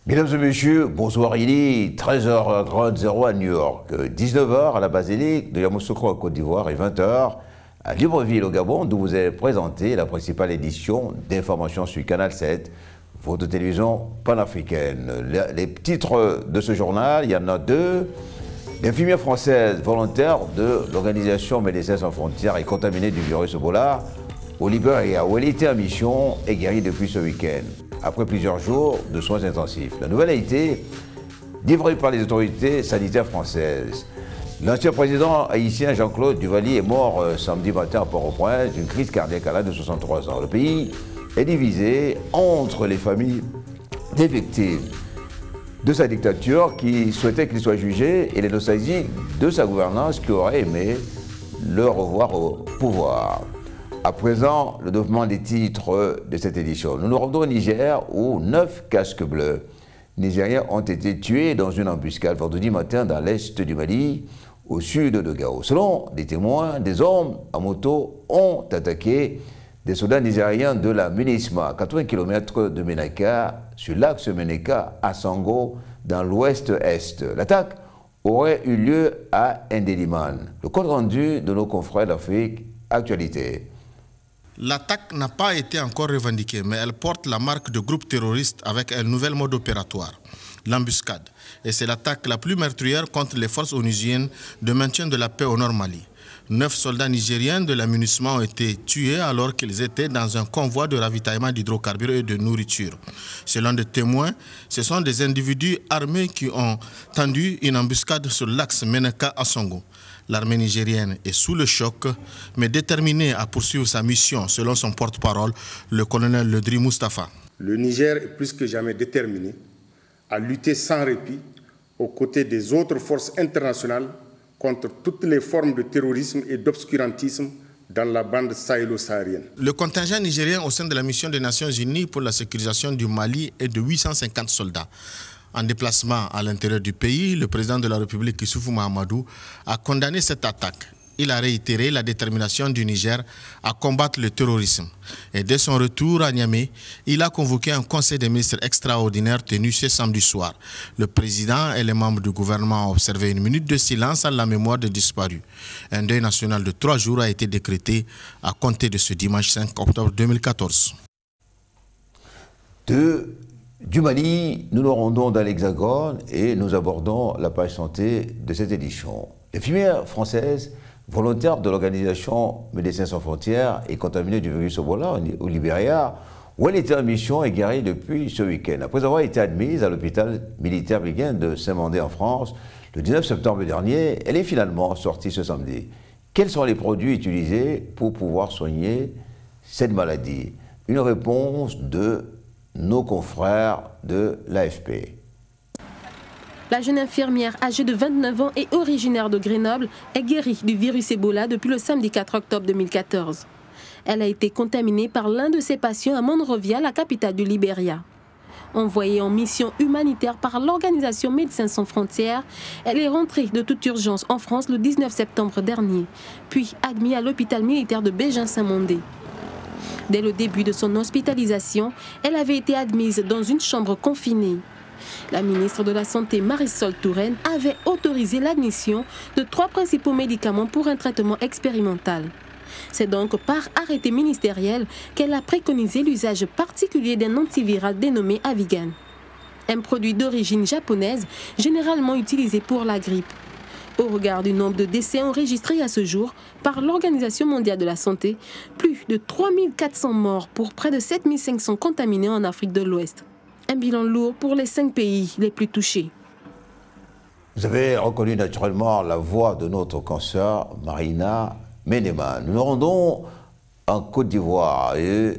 Mesdames et messieurs, bonsoir. Il est 13h30 à New York, 19h à la basilique de Yamoussoukro en Côte d'Ivoire et 20h à Libreville au Gabon, d'où vous est présentée la principale édition d'information sur Canal 7, votre télévision panafricaine. Les titres de ce journal, il y en a deux. L'infirmière française volontaire de l'organisation Médecins sans frontières est contaminée du virus Ebola au Libéria, où elle était en mission et guérie depuis ce week-end, après plusieurs jours de soins intensifs. La nouvelle a été livrée par les autorités sanitaires françaises. L'ancien président haïtien Jean-Claude Duvalier est mort samedi matin à Port-au-Prince d'une crise cardiaque à l'âge de 63 ans. Le pays est divisé entre les familles des victimes de sa dictature qui souhaitaient qu'il soit jugé et les nostalgiques de sa gouvernance qui auraient aimé le revoir au pouvoir. À présent, le développement des titres de cette édition. Nous nous rendons au Niger où 9 casques bleus nigériens ont été tués dans une embuscade vendredi matin dans l'est du Mali, au sud de Gao. Selon des témoins, des hommes à moto ont attaqué des soldats nigériens de la MINISMA, à 80 km de Ménaka, sur l'axe Ménaka à Sango, dans l'ouest-est. L'attaque aurait eu lieu à Ndéliman. Le compte rendu de nos confrères d'Afrique Actualité. L'attaque n'a pas été encore revendiquée, mais elle porte la marque de groupe terroriste avec un nouvel mode opératoire, l'embuscade. Et c'est l'attaque la plus meurtrière contre les forces onusiennes de maintien de la paix au Nord Mali. 9 soldats nigériens de la MINUSMA ont été tués alors qu'ils étaient dans un convoi de ravitaillement d'hydrocarbures et de nourriture. Selon des témoins, ce sont des individus armés qui ont tendu une embuscade sur l'axe Ménaka à Songo. L'armée nigérienne est sous le choc, mais déterminée à poursuivre sa mission, selon son porte-parole, le colonel Ledri Mustafa. Le Niger est plus que jamais déterminé à lutter sans répit aux côtés des autres forces internationales contre toutes les formes de terrorisme et d'obscurantisme dans la bande sahélo-saharienne. Le contingent nigérien au sein de la mission des Nations Unies pour la sécurisation du Mali est de 850 soldats. En déplacement à l'intérieur du pays, le président de la République, Issoufou Mahamadou, a condamné cette attaque. Il a réitéré la détermination du Niger à combattre le terrorisme. Et dès son retour à Niamey, il a convoqué un conseil des ministres extraordinaire tenu ce samedi soir. Le président et les membres du gouvernement ont observé une minute de silence à la mémoire des disparus. Un deuil national de 3 jours a été décrété à compter de ce dimanche 5 octobre 2014. Du Mali, nous nous rendons dans l'Hexagone et nous abordons la page santé de cette édition. L'infirmière française volontaire de l'organisation Médecins sans frontières est contaminée du virus Ebola au Libéria, où elle était en mission et guérie depuis ce week-end. Après avoir été admise à l'hôpital militaire Biguin de Saint-Mandé en France le 19 septembre dernier, elle est finalement sortie ce samedi. Quels sont les produits utilisés pour pouvoir soigner cette maladie? Une réponse de nos confrères de l'AFP. La jeune infirmière âgée de 29 ans et originaire de Grenoble est guérie du virus Ebola depuis le samedi 4 octobre 2014. Elle a été contaminée par l'un de ses patients à Monrovia, la capitale du Libéria. Envoyée en mission humanitaire par l'organisation Médecins sans frontières, elle est rentrée de toute urgence en France le 19 septembre dernier, puis admise à l'hôpital militaire de Bégin-Saint-Mandé. Dès le début de son hospitalisation, elle avait été admise dans une chambre confinée. La ministre de la Santé, Marisol Touraine, avait autorisé l'admission de 3 principaux médicaments pour un traitement expérimental. C'est donc par arrêté ministériel qu'elle a préconisé l'usage particulier d'un antiviral dénommé Avigan. Un produit d'origine japonaise, généralement utilisé pour la grippe. Au regard du nombre de décès enregistrés à ce jour par l'Organisation mondiale de la santé, plus de 3400 morts pour près de 7500 contaminés en Afrique de l'Ouest. Un bilan lourd pour les 5 pays les plus touchés. Vous avez reconnu naturellement la voix de notre consoeur Marina Ménéman. Nous nous rendons en Côte d'Ivoire et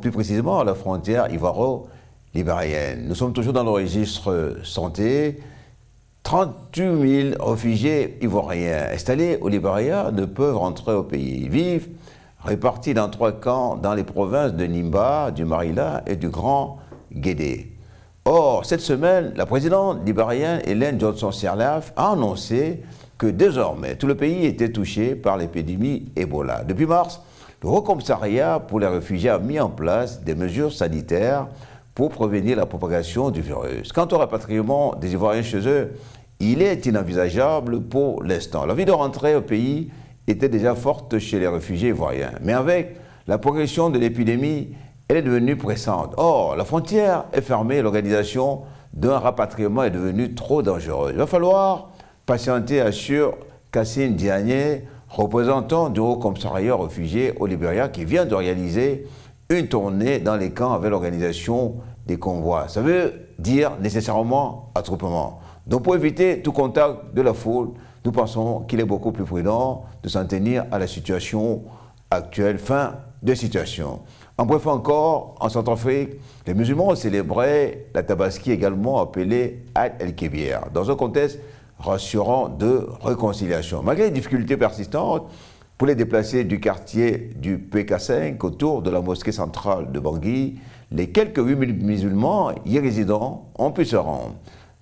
plus précisément à la frontière ivoiro-libérienne. Nous sommes toujours dans le registre santé. 38 000 réfugiés ivoiriens installés au Libéria ne peuvent rentrer au pays. Ils vivent répartis dans 3 camps dans les provinces de Nimba, du Marila et du Grand Guédé. Or, cette semaine, la présidente libérienne Ellen Johnson Sirleaf a annoncé que désormais, tout le pays était touché par l'épidémie Ebola. Depuis mars, le Haut Commissariat pour les réfugiés a mis en place des mesures sanitaires pour prévenir la propagation du virus. Quant au rapatriement des Ivoiriens chez eux, il est inenvisageable pour l'instant. L'envie de rentrer au pays était déjà forte chez les réfugiés ivoiriens. Mais avec la progression de l'épidémie, elle est devenue pressante. Or, la frontière est fermée et l'organisation d'un rapatriement est devenue trop dangereuse. Il va falloir patienter, assure Cassine Diagne, représentant du Haut Commissariat réfugiés au Libéria, qui vient de réaliser une tournée dans les camps avec l'organisation des convois. Ça veut dire nécessairement attroupement. Donc pour éviter tout contact de la foule, nous pensons qu'il est beaucoup plus prudent de s'en tenir à la situation actuelle. Fin de situation. En bref encore, en Centrafrique, les musulmans ont célébré la Tabaski, également appelée Eid el-Kébir, dans un contexte rassurant de réconciliation. Malgré les difficultés persistantes pour les déplacés du quartier du PK5 autour de la mosquée centrale de Bangui, les quelques 8000 musulmans y résidant ont pu se rendre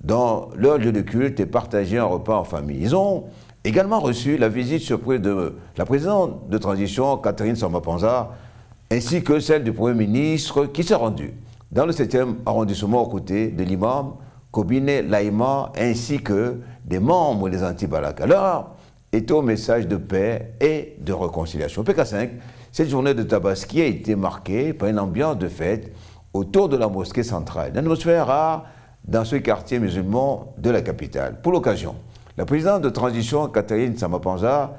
dans leur lieu de culte et partager un repas en famille. Ils ont également reçu la visite surprise de la présidente de transition, Catherine Samba-Panza, ainsi que celle du Premier ministre qui s'est rendu dans le 7e arrondissement aux côtés de l'imam Kobine Laïma ainsi que des membres des anti-Balaka. Alors, était au message de paix et de réconciliation. PK5, cette journée de Tabaski a été marquée par une ambiance de fête autour de la mosquée centrale. Une atmosphère rare dans ce quartier musulman de la capitale. Pour l'occasion, la présidente de transition, Catherine Samba-Panza,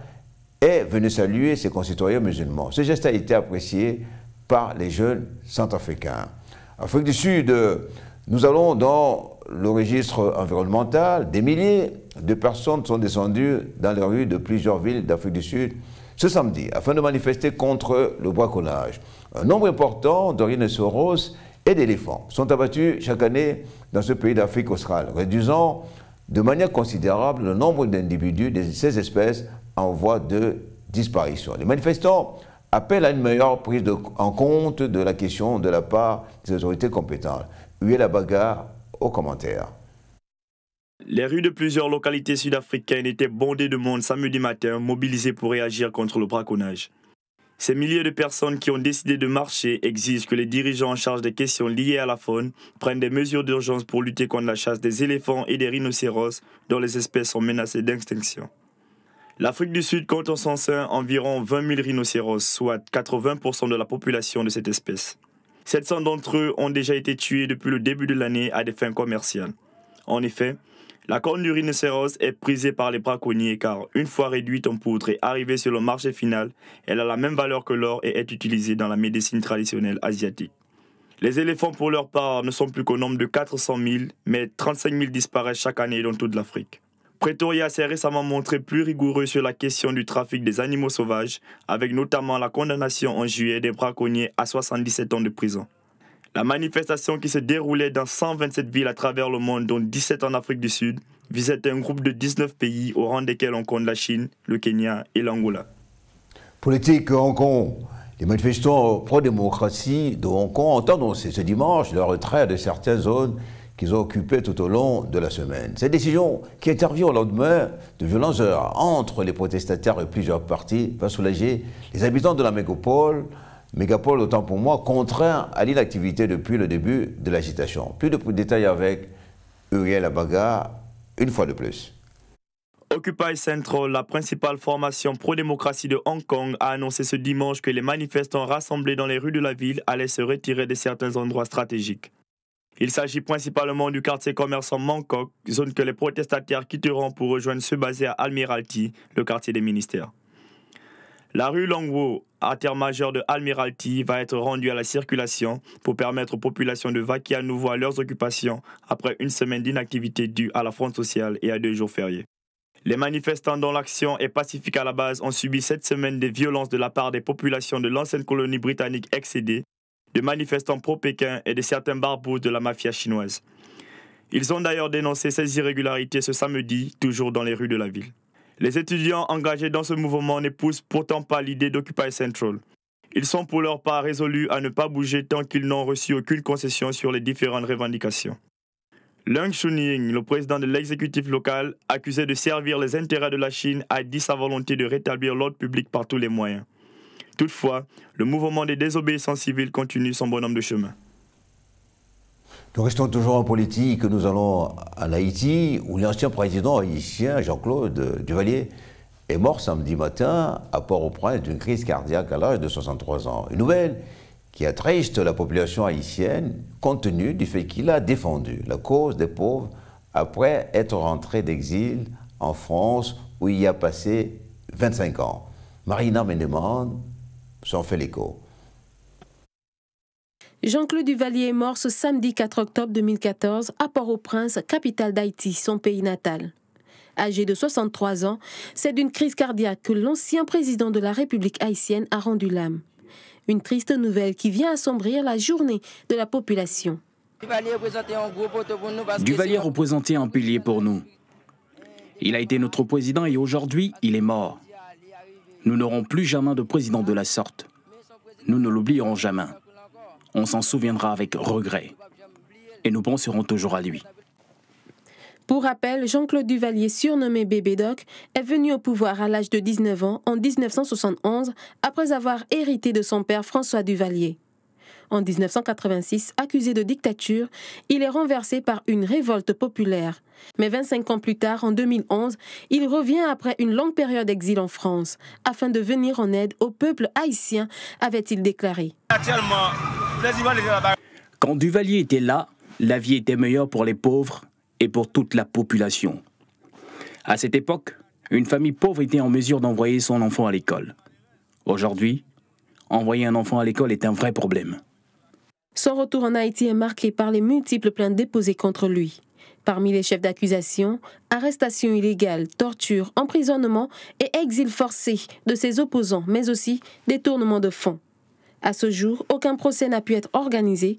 est venue saluer ses concitoyens musulmans. Ce geste a été apprécié par les jeunes centrafricains. Afrique du Sud, nous allons dans le registre environnemental. Des milliers de personnes sont descendues dans les rues de plusieurs villes d'Afrique du Sud ce samedi afin de manifester contre le braconnage. Un nombre important de rhinocéros et d'éléphants sont abattus chaque année dans ce pays d'Afrique australe, réduisant de manière considérable le nombre d'individus de ces espèces en voie de disparition. Les manifestants appellent à une meilleure prise en compte de la question de la part des autorités compétentes. Huez la bagarre aux commentaires. Les rues de plusieurs localités sud-africaines étaient bondées de monde samedi matin, mobilisées pour réagir contre le braconnage. Ces milliers de personnes qui ont décidé de marcher exigent que les dirigeants en charge des questions liées à la faune prennent des mesures d'urgence pour lutter contre la chasse des éléphants et des rhinocéros dont les espèces sont menacées d'extinction. L'Afrique du Sud compte en son sein environ 20 000 rhinocéros, soit 80% de la population de cette espèce. 700 d'entre eux ont déjà été tués depuis le début de l'année à des fins commerciales. En effet, la corne du rhinocéros est prisée par les braconniers car, une fois réduite en poudre et arrivée sur le marché final, elle a la même valeur que l'or et est utilisée dans la médecine traditionnelle asiatique. Les éléphants, pour leur part, ne sont plus qu'au nombre de 400 000, mais 35 000 disparaissent chaque année dans toute l'Afrique. Pretoria s'est récemment montré plus rigoureux sur la question du trafic des animaux sauvages, avec notamment la condamnation en juillet des braconniers à 77 ans de prison. La manifestation qui se déroulait dans 127 villes à travers le monde, dont 17 en Afrique du Sud, visait un groupe de 19 pays, au rang desquels on compte la Chine, le Kenya et l'Angola. Politique Hong Kong. Les manifestants pro-démocratie de Hong Kong ont annoncé ce dimanche le retrait de certaines zones qu'ils ont occupées tout au long de la semaine. Cette décision, qui intervient au lendemain de violentes heures entre les protestataires et plusieurs partis, va soulager les habitants de la mégapole, autant pour moi, contraints à l'inactivité depuis le début de l'agitation. Plus de détails avec Uriel Abaga, une fois de plus. Occupy Central, la principale formation pro-démocratie de Hong Kong, a annoncé ce dimanche que les manifestants rassemblés dans les rues de la ville allaient se retirer de certains endroits stratégiques. Il s'agit principalement du quartier commerçant Mangkok, zone que les protestataires quitteront pour rejoindre ceux basés à Admiralty, le quartier des ministères. La rue Longwo, artère majeure de Admiralty, va être rendue à la circulation pour permettre aux populations de vaquer à nouveau à leurs occupations après une semaine d'inactivité due à la fronde sociale et à 2 jours fériés. Les manifestants dont l'action est pacifique à la base ont subi cette semaine des violences de la part des populations de l'ancienne colonie britannique excédée, de manifestants pro-Pékin et de certains barbeaux de la mafia chinoise. Ils ont d'ailleurs dénoncé ces irrégularités ce samedi, toujours dans les rues de la ville. Les étudiants engagés dans ce mouvement n'épousent pourtant pas l'idée d'Occupy Central. Ils sont pour leur part résolus à ne pas bouger tant qu'ils n'ont reçu aucune concession sur les différentes revendications. Leung Chun-ying, le président de l'exécutif local, accusé de servir les intérêts de la Chine, a dit sa volonté de rétablir l'ordre public par tous les moyens. Toutefois, le mouvement des désobéissants civils continue son bonhomme de chemin. Nous restons toujours en politique, nous allons en Haïti, où l'ancien président haïtien Jean-Claude Duvalier est mort samedi matin à Port-au-Prince d'une crise cardiaque à l'âge de 63 ans. Une nouvelle qui attriste la population haïtienne compte tenu du fait qu'il a défendu la cause des pauvres après être rentré d'exil en France où il y a passé 25 ans. Marina Ménéman s'en fait l'écho. Jean-Claude Duvalier est mort ce samedi 4 octobre 2014 à Port-au-Prince, capitale d'Haïti, son pays natal. Âgé de 63 ans, c'est d'une crise cardiaque que l'ancien président de la République haïtienne a rendu l'âme. Une triste nouvelle qui vient assombrir la journée de la population. Duvalier représentait un pilier pour nous. Il a été notre président et aujourd'hui, il est mort. Nous n'aurons plus jamais de président de la sorte. Nous ne l'oublierons jamais. On s'en souviendra avec regret. Et nous penserons toujours à lui. Pour rappel, Jean-Claude Duvalier, surnommé Bébé Doc, est venu au pouvoir à l'âge de 19 ans en 1971 après avoir hérité de son père François Duvalier. En 1986, accusé de dictature, il est renversé par une révolte populaire. Mais 25 ans plus tard, en 2011, il revient après une longue période d'exil en France, afin de venir en aide au peuple haïtien, avait-il déclaré. Quand Duvalier était là, la vie était meilleure pour les pauvres et pour toute la population. À cette époque, une famille pauvre était en mesure d'envoyer son enfant à l'école. Aujourd'hui, envoyer un enfant à l'école est un vrai problème. Son retour en Haïti est marqué par les multiples plaintes déposées contre lui. Parmi les chefs d'accusation, arrestation illégale, torture, emprisonnement et exil forcé de ses opposants, mais aussi détournement de fonds. À ce jour, aucun procès n'a pu être organisé.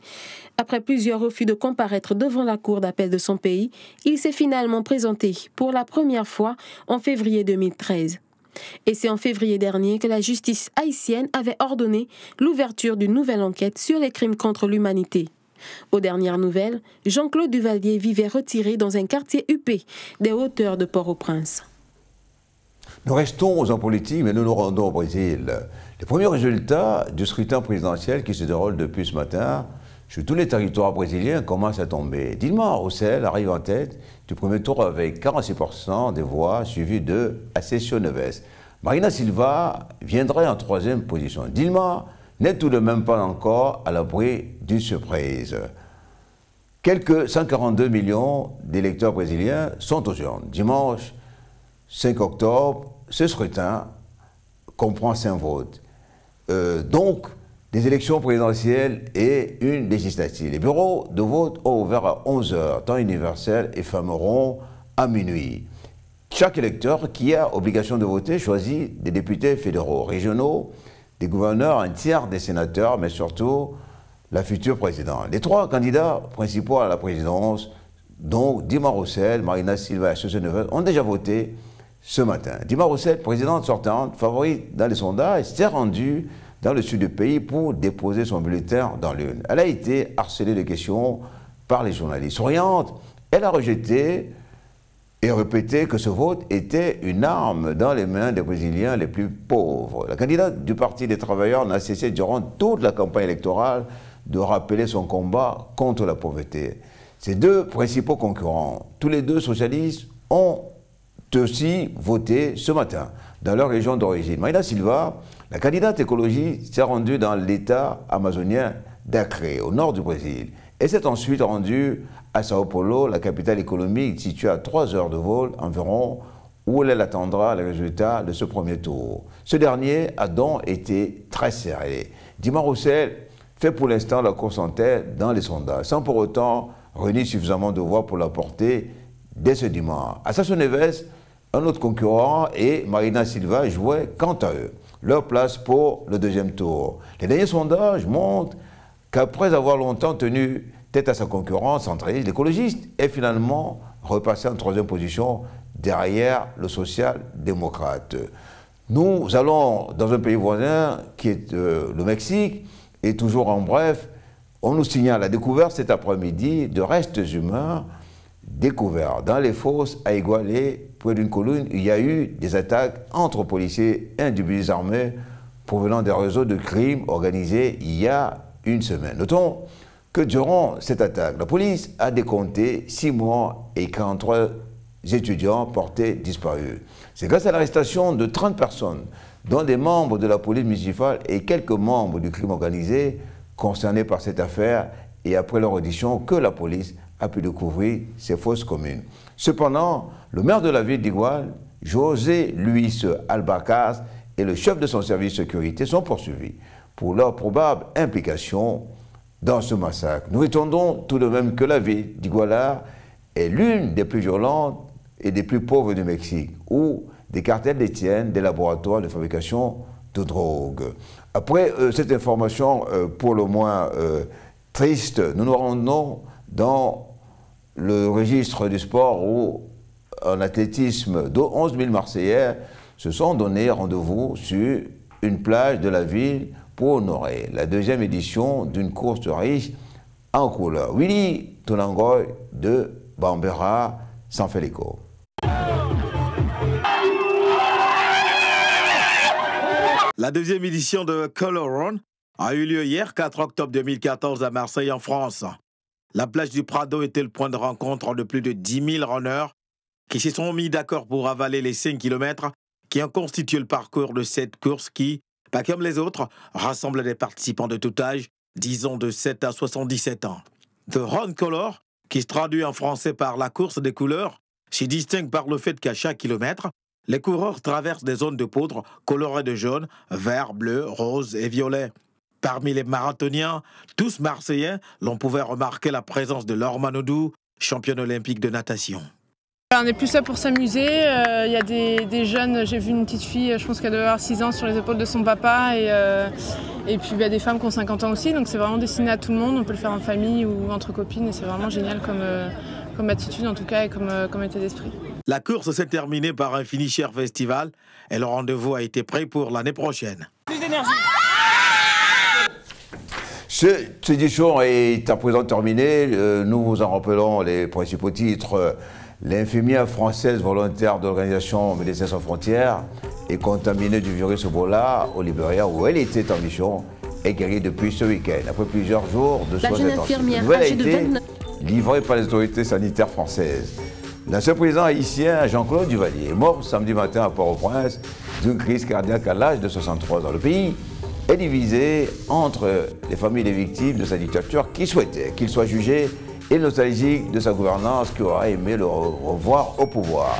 Après plusieurs refus de comparaître devant la cour d'appel de son pays, il s'est finalement présenté pour la première fois en février 2013. Et c'est en février dernier que la justice haïtienne avait ordonné l'ouverture d'une nouvelle enquête sur les crimes contre l'humanité. Aux dernières nouvelles, Jean-Claude Duvalier vivait retiré dans un quartier huppé des hauteurs de Port-au-Prince. Nous restons en politique, mais nous nous rendons au Brésil. Les premiers résultats du scrutin présidentiel qui se déroule depuis ce matin sur tous les territoires brésiliens commencent à tomber. Dilma Rousseff arrive en tête du premier tour avec 46% des voix, suivi de Acécio Neves. Marina Silva viendrait en troisième position. Dilma n'est tout de même pas encore à l'abri d'une surprise. Quelques 142 millions d'électeurs brésiliens sont aux urnes. Dimanche 5 octobre, ce scrutin comprend 5 votes. Donc, des élections présidentielles et une législative. Les bureaux de vote ont ouvert à 11h, temps universel, et fermeront à minuit. Chaque électeur qui a obligation de voter choisit des députés fédéraux, régionaux, des gouverneurs, un tiers des sénateurs, mais surtout la future présidente. Les 3 candidats principaux à la présidence, donc Dilma Rousseff, Marina Silva et Acécio Neves, ont déjà voté ce matin. Dilma Rousseff, présidente sortante, favorite dans les sondages, s'est rendue dans le sud du pays pour déposer son bulletin dans l'urne. Elle a été harcelée de questions par les journalistes. Souriante, elle a rejeté et répété que ce vote était une arme dans les mains des Brésiliens les plus pauvres. La candidate du Parti des travailleurs n'a cessé durant toute la campagne électorale de rappeler son combat contre la pauvreté. Ses 2 principaux concurrents, tous les 2 socialistes, ont aussi voté ce matin dans leur région d'origine. Marina Silva, la candidate écologiste, s'est rendue dans l'état amazonien d'Acre, au nord du Brésil, et s'est ensuite rendue à Sao Paulo, la capitale économique située à 3 heures de vol environ, où elle attendra les résultats de ce premier tour. Ce dernier a donc été très serré. Dilma Rousseff fait pour l'instant la course en tête dans les sondages, sans pour autant réunir suffisamment de voix pour la porter dès ce dimanche. Acécio Neves, un autre concurrent, et Marina Silva jouaient quant à eux leur place pour le deuxième tour. Les derniers sondages montrent qu'après avoir longtemps tenu tête à sa concurrence centraliste, l'écologiste est finalement repassé en 3e position derrière le social-démocrate. Nous allons dans un pays voisin qui est le Mexique, et toujours en bref, on nous signale la découverte cet après-midi de restes humains découvert dans les fosses à Igualé, près d'une colline, il y a eu des attaques entre policiers et individus armés provenant des réseaux de crimes organisés il y a une semaine. Notons que durant cette attaque, la police a décompté 6 morts et 43 étudiants portés disparus. C'est grâce à l'arrestation de 30 personnes, dont des membres de la police municipale et quelques membres du crime organisé concernés par cette affaire, et après leur audition, que la police a pu découvrir ces fausses communes. Cependant, le maire de la ville d'Igual, José Luis Albacaz, et le chef de son service de sécurité sont poursuivis pour leur probable implication dans ce massacre. Nous attendons tout de même que la ville d'Iguala est l'une des plus violentes et des plus pauvres du Mexique, où des cartels détiennent des laboratoires de fabrication de drogue. Après cette information pour le moins triste, nous nous rendons dans le registre du sport où, en athlétisme, 11 000 Marseillais se sont donné rendez-vous sur une plage de la ville pour honorer la 2e édition d'une course riche en couleurs. Willy Tonangoy de Bambera s'en fait l'écho. La 2e édition de Color Run a eu lieu hier, 4 octobre 2014, à Marseille, en France. La plage du Prado était le point de rencontre de plus de 10 000 runners qui se sont mis d'accord pour avaler les 5 km qui ont constitué le parcours de cette course qui, pas comme les autres, rassemble des participants de tout âge, disons de 7 à 77 ans. The Run Color, qui se traduit en français par la course des couleurs, s'y distingue par le fait qu'à chaque kilomètre, les coureurs traversent des zones de poudre colorées de jaune, vert, bleu, rose et violet. Parmi les marathoniens, tous marseillais, l'on pouvait remarquer la présence de Laure Manodou, championne olympique de natation. On est plus là pour s'amuser, il y a des jeunes, j'ai vu une petite fille, je pense qu'elle doit avoir 6 ans sur les épaules de son papa et puis des femmes qui ont 50 ans aussi, donc c'est vraiment destiné à tout le monde, on peut le faire en famille ou entre copines et c'est vraiment génial comme attitude en tout cas et comme état d'esprit. La course s'est terminée par un finisher festival et le rendez-vous a été pris pour l'année prochaine. Plus d'énergie. Cette édition est à présent terminée. Nous vous en rappelons les principaux titres. L'infirmière française volontaire de l'organisation Médecins sans frontières est contaminée du virus Ebola au Libéria où elle était en mission et guérie depuis ce week-end. Après plusieurs jours de soins intensifs, la nouvelle a été livrée par les autorités sanitaires françaises. L'ancien président haïtien Jean-Claude Duvalier est mort samedi matin à Port-au-Prince d'une crise cardiaque à l'âge de 63 ans. Le pays est divisé entre les familles des victimes de sa dictature qui souhaitaient qu'il soit jugé et nostalgique de sa gouvernance qui aura aimé le revoir au pouvoir.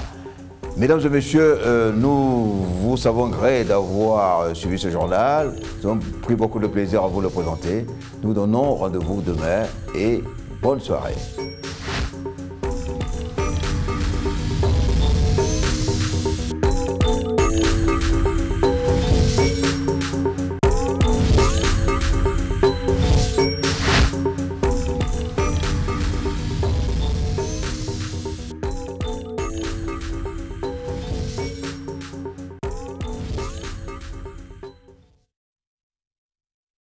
Mesdames et messieurs, nous vous savons gré d'avoir suivi ce journal. Nous avons pris beaucoup de plaisir à vous le présenter. Nous donnons rendez-vous demain et bonne soirée.